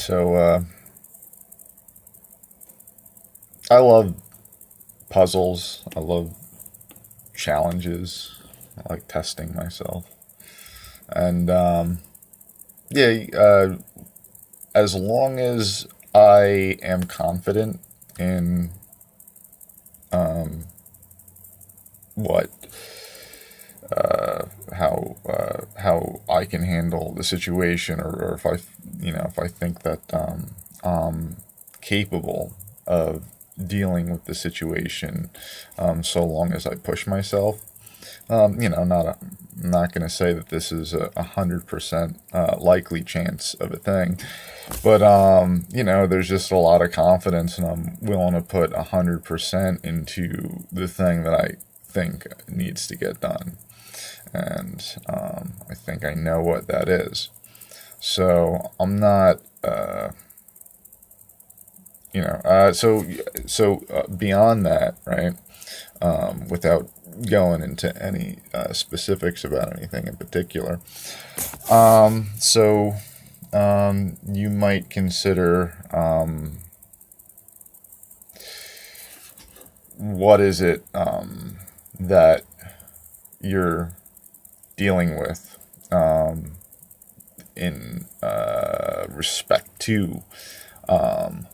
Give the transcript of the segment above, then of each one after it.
So I love puzzles. I love challenges. I like testing myself. And yeah, as long as I am confident in what how I can handle the situation, or if if I think that I'm capable of dealing with the situation, so long as I push myself. I'm not going to say that this is 100% likely chance of a thing, but there's just a lot of confidence, and I'm willing to put 100% into the thing that I think needs to get done, and I think I know what that is. So I'm not, beyond that, right? Without going into any specifics about anything in particular. You might consider, what is it that you're dealing with in respect to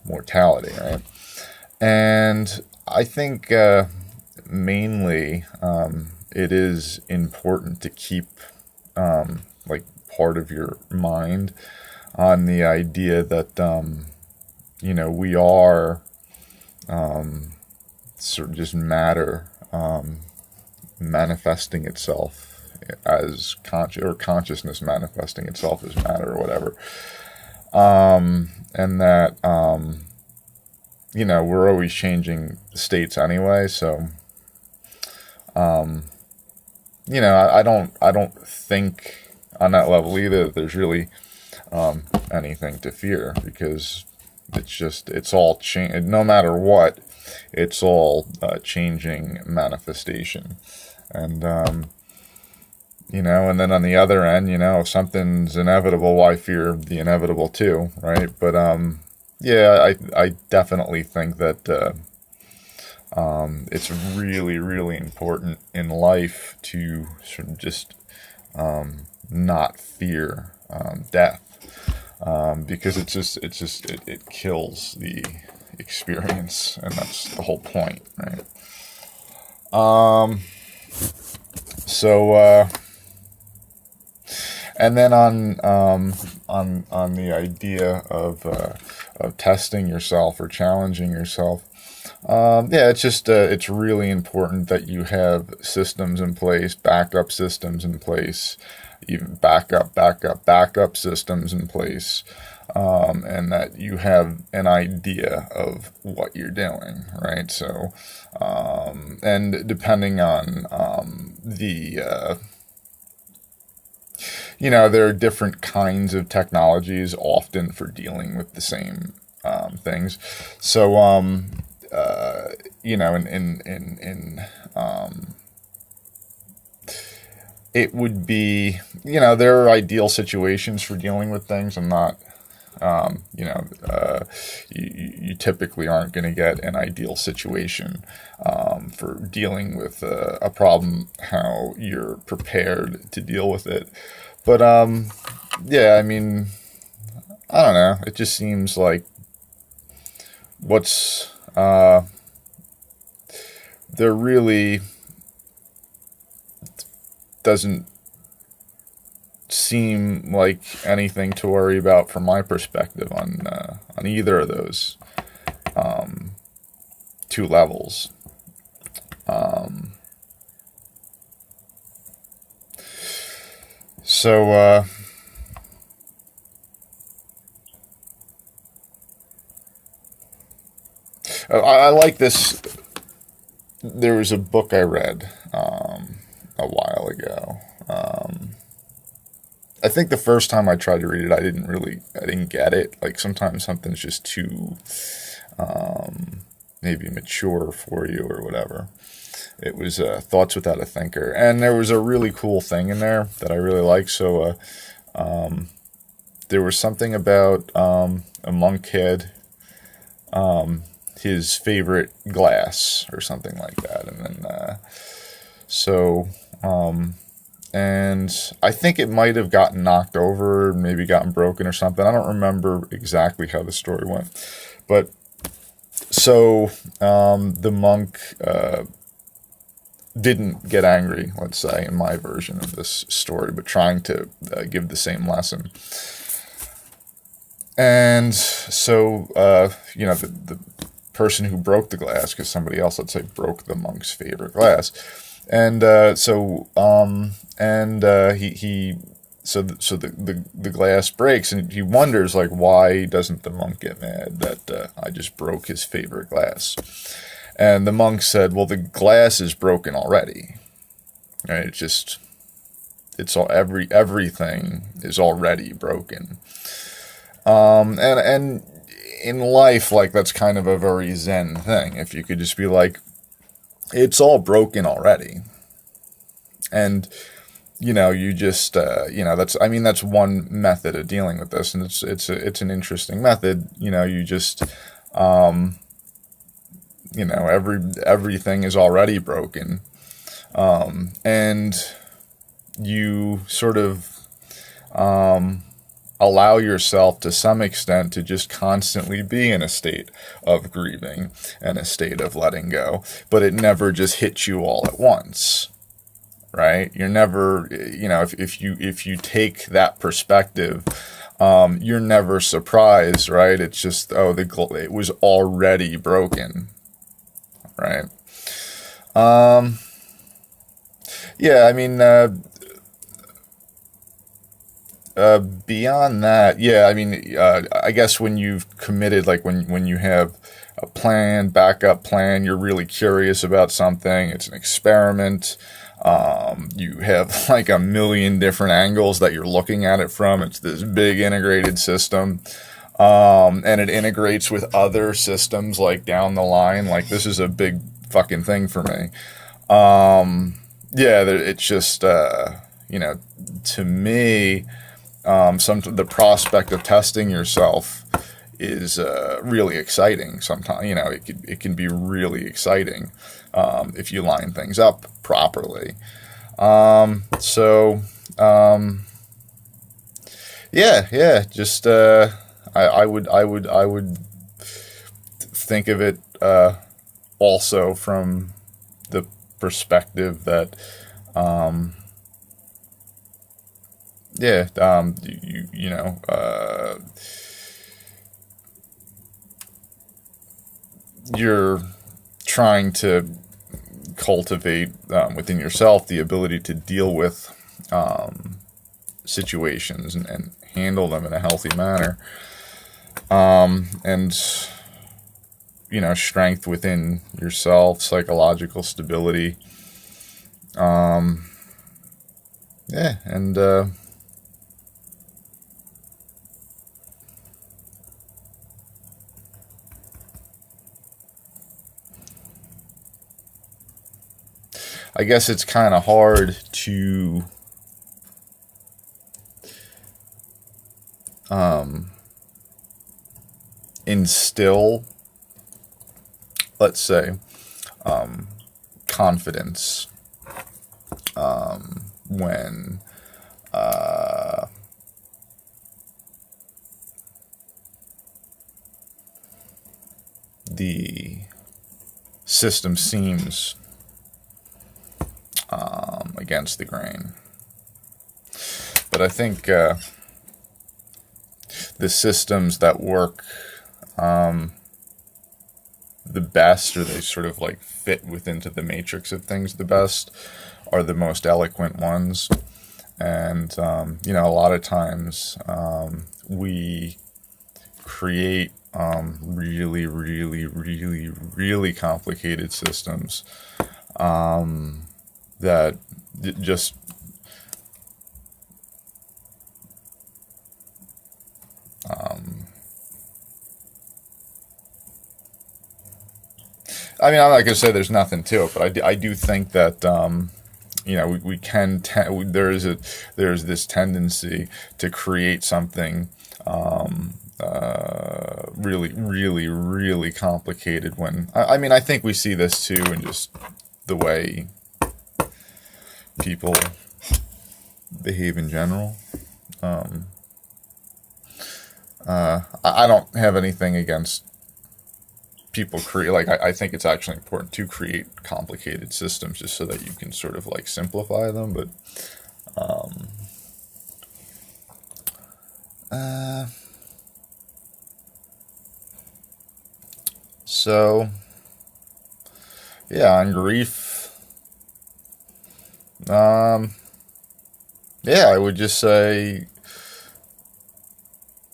mortality, right? And I think mainly it is important to keep like part of your mind on the idea that we are sort of just matter manifesting itself as consciousness manifesting itself as matter or whatever, and that we're always changing states anyway. So I don't think on that level either that there's really anything to fear, because it's all change. No matter what, it's all changing manifestation, and and then on the other end, if something's inevitable, why fear the inevitable too, right? But I definitely think that it's really, really important in life to sort of just not fear death, because it kills the experience, and that's the whole point, right? So and then on the idea of testing yourself or challenging yourself. It's really important that you have systems in place, backup systems in place, even backup systems in place, and that you have an idea of what you're doing, right? So, and depending on there are different kinds of technologies often for dealing with the same things. So, it would be, there are ideal situations for dealing with things. I'm not, you typically aren't going to get an ideal situation for dealing with a problem, how you're prepared to deal with it. But, I mean, I don't know. It just seems like there really doesn't seem like anything to worry about from my perspective on either of those two levels. So I like this. There was a book I read a while ago. I think the first time I tried to read it, I didn't get it. Like, sometimes something's just too maybe mature for you or whatever. It was Thoughts Without a Thinker, and there was a really cool thing in there that I really liked. So there was something about a monk had his favorite glass or something like that, and then so. And I think it might have gotten knocked over, maybe gotten broken or something. I don't remember exactly how the story went. But so the monk didn't get angry, let's say, in my version of this story, but trying to give the same lesson. And so, the person who broke the glass, because somebody else, let's say, broke the monk's favorite glass. And the glass breaks, and he wonders, like, why doesn't the monk get mad that I just broke his favorite glass? And the monk said, well, the glass is broken already. Right? Everything is already broken. And in life, like, that's kind of a very Zen thing. If you could just be like, it's all broken already. And, you just, that's one method of dealing with this. And it's an interesting method. You just, everything is already broken. And you sort of, allow yourself to some extent to just constantly be in a state of grieving and a state of letting go, but it never just hits you all at once, right? You're never, if you take that perspective, you're never surprised, right? It's just, it was already broken, right? Yeah, I mean, beyond that, yeah, I mean, I guess when you've committed, like when you have a plan, backup plan, you're really curious about something, it's an experiment, you have like a million different angles that you're looking at it from, it's this big integrated system, and it integrates with other systems like down the line, like this is a big fucking thing for me. Yeah, it's just, to me, the prospect of testing yourself is really exciting. Sometimes, it can be really exciting if you line things up properly. Yeah. Just I would think of it also from the perspective that. You're trying to cultivate within yourself the ability to deal with situations and handle them in a healthy manner, and strength within yourself, psychological stability, and I guess it's kind of hard to instill, let's say, confidence when the system seems against the grain. But I think the systems that work the best, or they sort of like fit within the matrix of things the best, are the most eloquent ones. And a lot of times we create really, really, really, really complicated systems that just I mean, I'm not going to say there's nothing to it, but I do think that we can there's this tendency to create something really, really, really complicated. When I mean, I think we see this too in just the way people behave in general. I don't have anything against people create, like, I think it's actually important to create complicated systems just so that you can sort of like simplify them. But so yeah, on grief, yeah, I would just say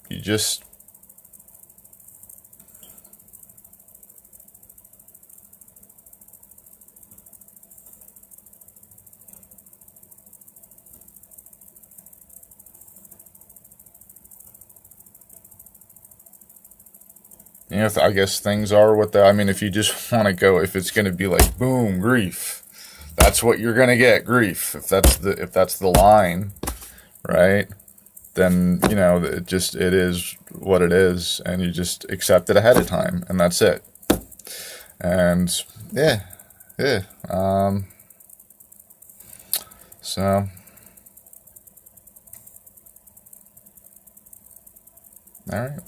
you just I guess things are what they. I mean, if you just want to go, if it's going to be like boom, grief, that's what you're going to get, grief. If that's the line, right? Then it is what it is, and you just accept it ahead of time, and that's it. And yeah, yeah. So all right.